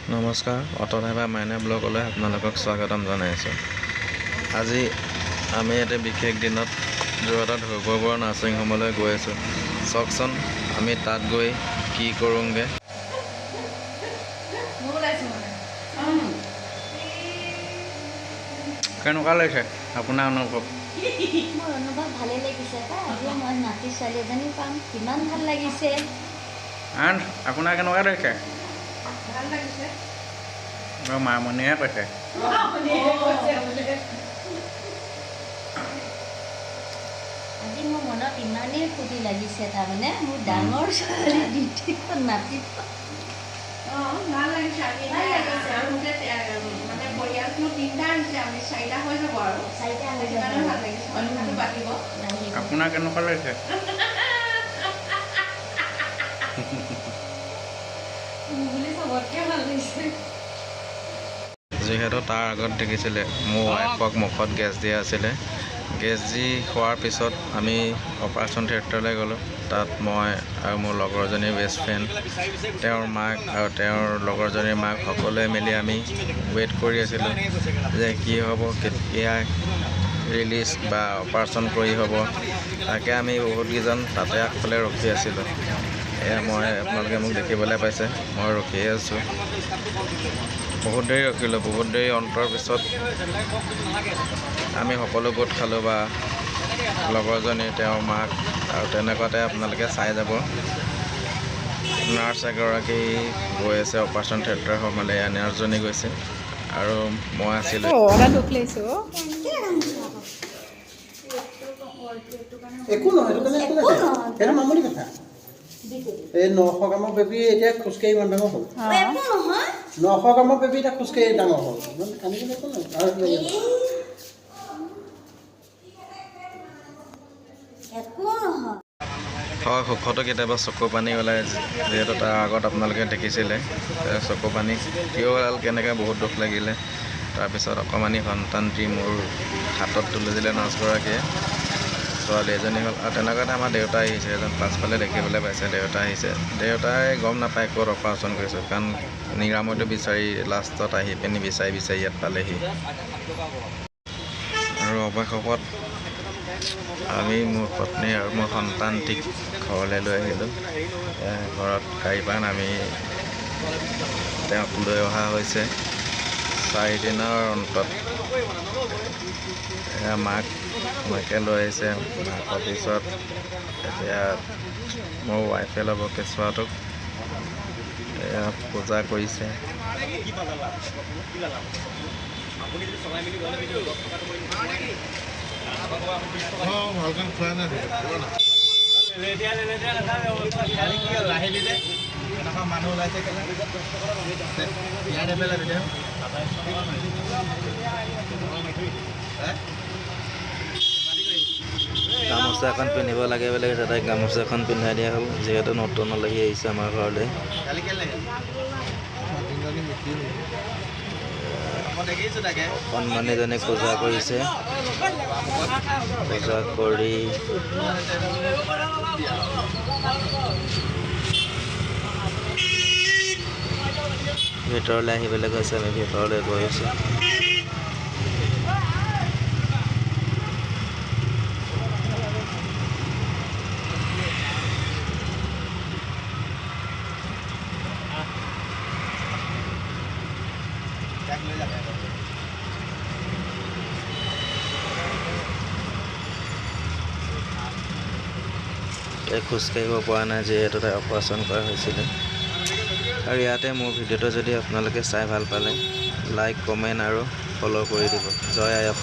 নমস্কাৰ, অট'ড্ৰাইভাৰ মাইনা ব্লগলৈ আপোনালোকক স্বাগতম জনাইছোঁ। আজি আমি এটা বিশেষ দিনত যোৰহাটৰ ধ্ৰুৱপুৰ নাৰ্ছিং হোমলৈ গৈ আছোঁ। চাওকচোন আমি তাত গৈ কি কৰোঁগৈ। কেনেকুৱা লাগিছে আপোনাৰ অনুভৱ? মোৰ অনুভৱ ভালেই লাগিছে। আজি মই নাতি ছোৱালী এজনী পাম, কিমান ভাল লাগিছে। আপোনাৰ কেনেকুৱা লাগিছে? ভাল লাগিছে। মামণিয়ে কৈছে। আজি মোৰ মনত ইমানেই ফূৰ্তি লাগিছে, তাৰমানে মোৰ ডাঙৰ ছোৱালী দ্বিতীয় নাতি ভাল লাগিছে। মানে পৰিয়ালটো তিনিটা হৈছে, আমি চাৰিটা হৈ যাব আৰু চাৰিটা হৈ সেইকাৰণে ভাল লাগিছে। অনুভৱটো বাঢ়িব। আপোনাৰ কেনেকুৱা লাগিছে? বুলি চবতকৈ ভাল লাগিছে। যিহেতু তাৰ আগত দেখিছিলে মোৰ ৱাইফক মুখত গেছ দিয়া আছিলে। গেছ দি খোৱাৰ পিছত আমি অপাৰেশ্যন থিয়েটাৰলৈ গ'লোঁ। তাত মই আৰু মোৰ লগৰজনীৰ বেষ্ট ফ্ৰেণ্ড, তেওঁৰ মাক আৰু তেওঁৰ লগৰজনীৰ মাক সকলোৱে মিলি আমি ৱেইট কৰি আছিলোঁ যে কি হ'ব, কেতিয়া ৰিলিজ বা অপাৰেশ্যন কৰি হ'ব। তাকে আমি বহুতকেইজন তাতে আগফালে ৰখি আছিলোঁ। এয়া আপোনালোকে মোক দেখিবলৈ পাইছে, মই ৰখিয়ে আছোঁ। বহুত দেৰি ৰখিলোঁ। বহুত দেৰি অন্তৰ পিছত আমি সকলো গোট খালোঁ, বা লগৰজনী, তেওঁৰ মাক, আৰু তেনেকুৱাতে আপোনালোকে চাই যাব। নাৰ্ছ এগৰাকী গৈ আছে অপাৰেশ্যন থিয়েটাৰ সোমালে। এয়া নাৰ্ছজনী গৈছে আৰু মই আছিলোঁ। একো নহয়, সেইটো মামুলি কথা। এই 900 গ্ৰামৰ বেবী এতিয়া খোজকাঢ়ি ইমান ডাঙৰ হ'ল। 900 গ্ৰামৰ বেবী এতিয়া খোজকাঢ়ি ডাঙৰ হ'ল। ইমান কান্দিবলৈ একো নহয়। হয়, সুখতো কেতিয়াবা চকু পানী ওলায়। যিহেতু তাৰ আগত আপোনালোকে দেখিছিলে চকু পানী কিয় ওলাল, কেনেকৈ বহুত দুখ লাগিলে। তাৰপিছত অকণমানি সন্তানটি মোৰ হাতত তুলি দিলে নাৰ্ছগৰাকীয়ে। ছোৱালী এজনী হ'ল, আৰু তেনেকুৱাতে আমাৰ দেউতা আহিছে। এজন পাছফালে দেখিবলৈ পাইছে, দেউতা আহিছে। দেউতাই গম নাপায় ক'ত অপাৰেশ্যন কৰিছোঁ, কাৰণ নিৰাময়টো বিচাৰি লাষ্টত আহি পিনি বিচাৰি ইয়াত পালেহি। আৰু অৱশেষত আমি মোৰ পত্নী আৰু মোৰ সন্তানটিক ঘৰলৈ লৈ আহিলোঁ। ঘৰত গাড়ীৰ পৰা নামি তেওঁক লৈ অহা হৈছে 4 দিনৰ অন্তত। মাকে লৈ আহিছে। মাকৰ পিছত এতিয়া মোৰ ৱাইফে ল'ব কেঁচুৱাটোক। এয়া পূজা কৰিছে। ভালকৈ খোৱা নাই মানুহ ওলাইছে গামোচা এখন পিন্ধিব লাগে বুলি কৈছে, তাইক গামোচা এখন পিন্ধাই দিয়া হ'ল। যিহেতু নতুন আলহী আহিছে আমাৰ ঘৰলৈ। সন্মানীজনীক পূজা কৰিছে। পূজা কৰি ভিতৰলৈ আহিবলৈ কৈছে। আমি ভিতৰলৈ গৈ আছোঁ। তাই খোজকাঢ়িব পৰা নাই, যিহেতু তাই অপাৰেশ্যন কৰা হৈছিলে। আৰু ইয়াতে মোৰ ভিডিঅ'টো যদি আপোনালোকে চাই ভাল পালে, লাইক, কমেণ্ট আৰু ফ'ল' কৰি দিব। জয় আই অসম।